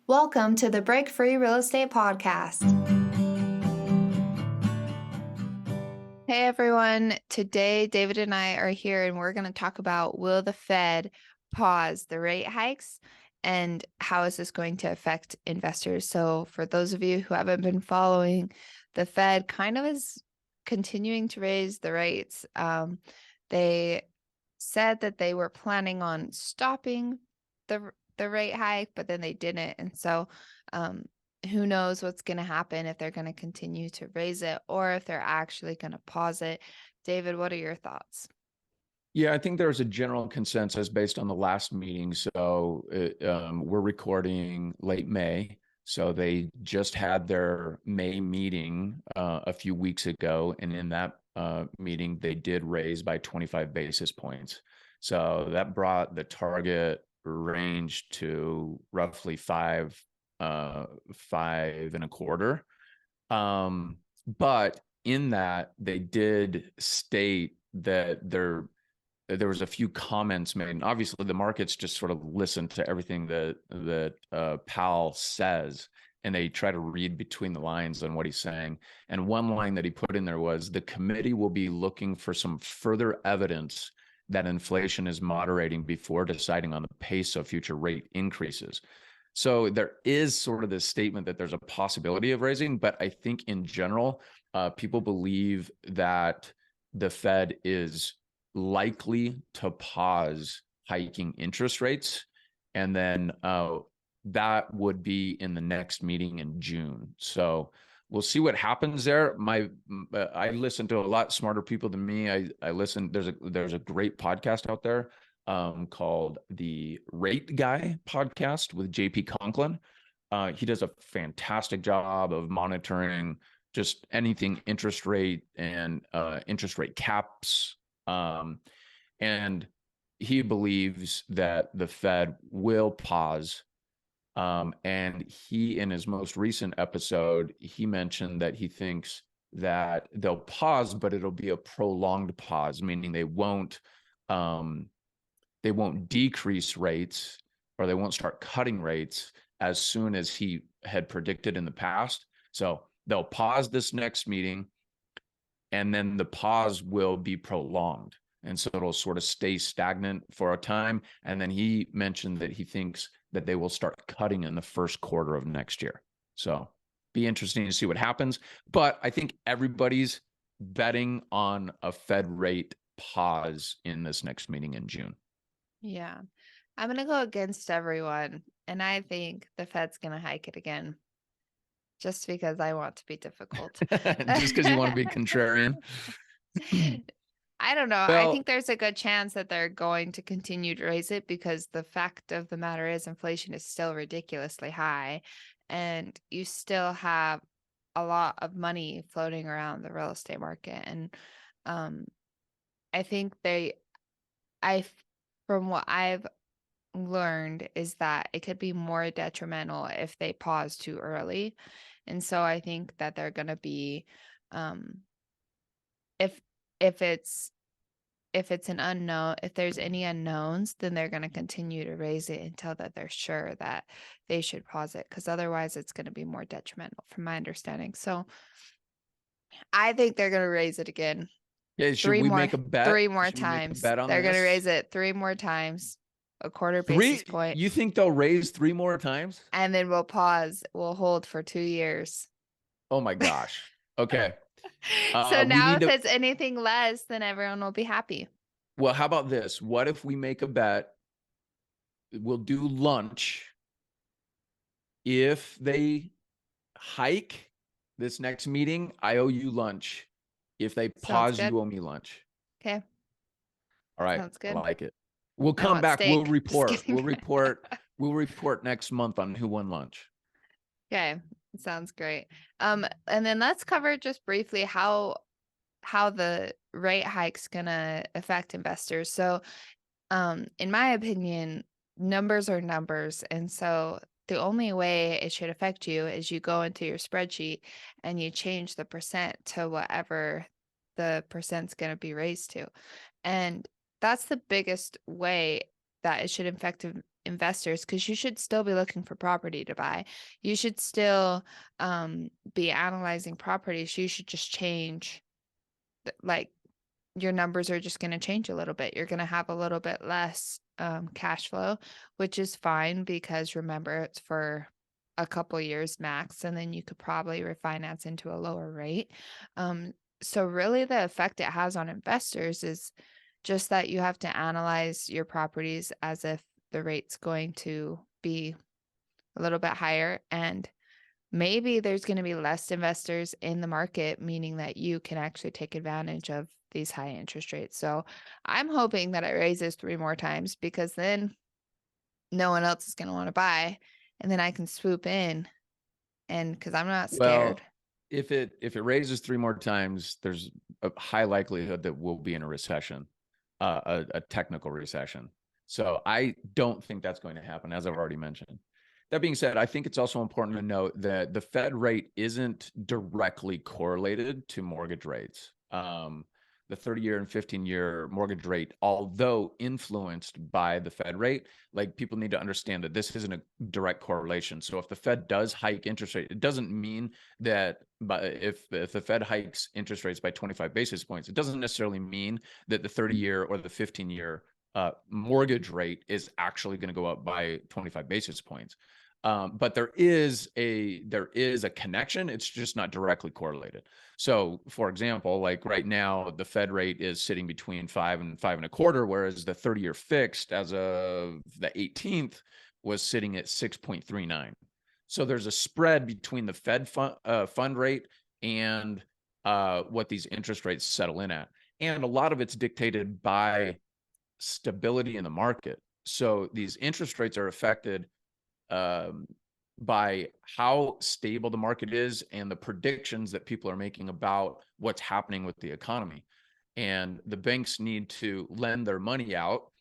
Welcome to the Break Free Real Estate Podcast. Hey everyone, today David and I are here and we're going to talk about, will the Fed pause the rate hikes and how is this going to affect investors? So for those of you who haven't been following, the Fed kind of is continuing to raise the rates. They said that they were planning on stopping the rate hike, but then they didn't. And so who knows what's going to happen, if they're going to continue to raise it or if they're actually going to pause it. David, what are your thoughts? Yeah, I think there's a general consensus based on the last meeting. So we're recording late May. So they just had their May meeting a few weeks ago. And in that meeting, they did raise by 25 basis points. So that brought the target range to roughly 5.25. But in that, they did state that there was a few comments made, and obviously the markets just sort of listen to everything that Powell says, and they try to read between the lines on what he's saying. And one line that he put in there was, the committee will be looking for some further evidence that inflation is moderating before deciding on the pace of future rate increases. So there is sort of this statement that there's a possibility of raising, but I think in general, people believe that the Fed is likely to pause hiking interest rates, and then that would be in the next meeting in June. So we'll see what happens there. I listen to a lot smarter people than me. I listen. There's a great podcast out there called the Rate Guy podcast with JP Conklin. He does a fantastic job of monitoring just anything interest rate and interest rate caps. And he believes that the Fed will pause. And he, in his most recent episode, he mentioned that he thinks that they'll pause, but it'll be a prolonged pause, meaning they won't decrease rates, or they won't start cutting rates as soon as he had predicted in the past. So they'll pause this next meeting, and then the pause will be prolonged. And so it'll sort of stay stagnant for a time. And then he mentioned that he thinks that they will start cutting in the first quarter of next year. So be interesting to see what happens. But I think everybody's betting on a Fed rate pause in this next meeting in June. Yeah, I'm going to go against everyone. And I think the Fed's going to hike it again, just because I want to be difficult. Just because you want to be contrarian. I don't know. I Well, think there's a good chance that they're going to continue to raise it, because the fact of the matter is inflation is still ridiculously high, and you still have a lot of money floating around the real estate market. And I think from what I've learned, is that it could be more detrimental if they pause too early. And so I think that they're going to be, if it's an unknown, if there's any unknowns, then they're going to continue to raise it until that they're sure that they should pause it, because otherwise it's going to be more detrimental, from my understanding. So I think they're going to raise it again. yeah, should we make a bet? Three more Should we make a times. bet on They're going to this? raise it 3 more times, a quarter basis point. You think they'll raise 3 more times? And then we'll pause. We'll hold for 2 years. Oh my gosh. Okay. So now if it's anything less, then everyone will be happy. Well, how about this? What if we make a bet? We'll do lunch. If they hike this next meeting, I owe you lunch. If they pause, you owe me lunch. Okay. All right. Sounds good. I like it. We'll come back. Steak. We'll report. We'll report next month on who won lunch. Okay. Sounds great. And then let's cover just briefly how the rate hike's gonna affect investors. So, in my opinion, numbers are numbers. And so the only way it should affect you is you go into your spreadsheet and you change the percent to whatever the percent's going to be raised to. And that's the biggest way that it should investors, because you should still be looking for property to buy. You should still be analyzing properties. You should just change, like, your numbers are just going to change a little bit. You're going to have a little bit less cash flow, which is fine, because remember, it's for a couple years max, and then you could probably refinance into a lower rate. So really the effect it has on investors is just that you have to analyze your properties as if the rate's going to be a little bit higher, and maybe there's going to be less investors in the market, meaning that you can actually take advantage of these high interest rates. So I'm hoping that it raises 3 more times, because then no one else is going to want to buy. And then I can swoop in, and because I'm not scared. Well, if it raises 3 more times, there's a high likelihood that we'll be in a recession, a technical recession. So I don't think that's going to happen, as I've already mentioned. That being said, I think it's also important to note that the Fed rate isn't directly correlated to mortgage rates. The 30-year and 15-year mortgage rate, although influenced by the Fed rate, like, people need to understand that this isn't a direct correlation. So if the Fed does hike interest rate, it doesn't mean that, but if the Fed hikes interest rates by 25 basis points, it doesn't necessarily mean that the 30-year or the 15-year mortgage rate is actually going to go up by 25 basis points. But there is a connection. It's just not directly correlated. So, for example, like right now, the Fed rate is sitting between 5 and 5.25, whereas the 30-year fixed as of the 18th was sitting at 6.39. So there's a spread between the Fed fund rate and what these interest rates settle in at, and a lot of it's dictated by stability in the market. So these interest rates are affected by how stable the market is and the predictions that people are making about what's happening with the economy. And the banks need to lend their money out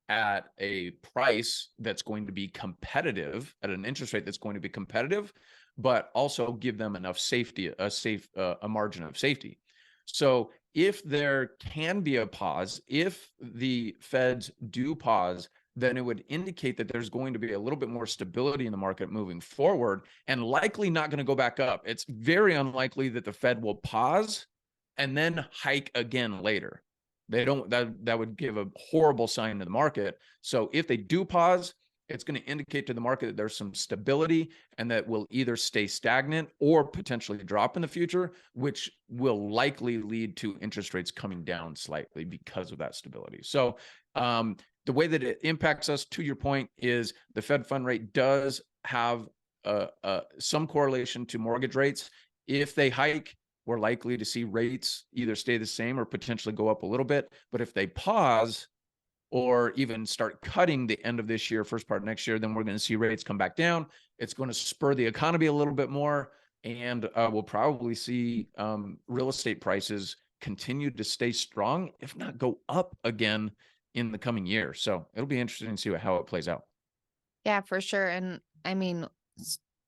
at a price that's going to be competitive, at an interest rate that's going to be competitive, but also give them enough safety, a margin of safety. So if there can be a pause, if the Feds do pause, then it would indicate that there's going to be a little bit more stability in the market moving forward, and likely not going to go back up. It's very unlikely that the Fed will pause and then hike again later. They don't, that would give a horrible sign to the market. So if they do pause, it's going to indicate to the market that there's some stability, and that will either stay stagnant or potentially drop in the future, which will likely lead to interest rates coming down slightly because of that stability. So the way that it impacts us, to your point, is the Fed fund rate does have some correlation to mortgage rates. If they hike, we're likely to see rates either stay the same or potentially go up a little bit. But if they pause, or even start cutting the end of this year, first part of next year, then we're going to see rates come back down. It's going to spur the economy a little bit more, and we'll probably see real estate prices continue to stay strong, if not go up again in the coming year. So it'll be interesting to see how it plays out. Yeah, for sure. And I mean,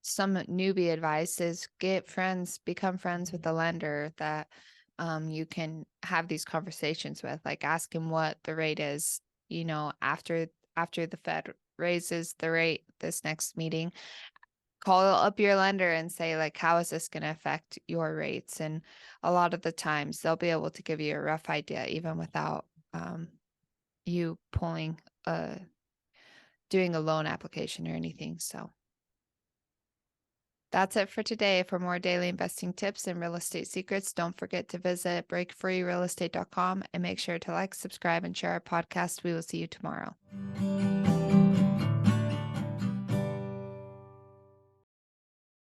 some newbie advice is get friends, become friends with the lender that you can have these conversations with. Like, ask him what the rate is, after the Fed raises the rate this next meeting. Call up your lender and say, like, how is this going to affect your rates? And a lot of the times they'll be able to give you a rough idea, even without you doing a loan application or anything. So that's it for today. For more daily investing tips and real estate secrets, don't forget to visit breakfreerealestate.com, and make sure to like, subscribe, and share our podcast. We will see you tomorrow.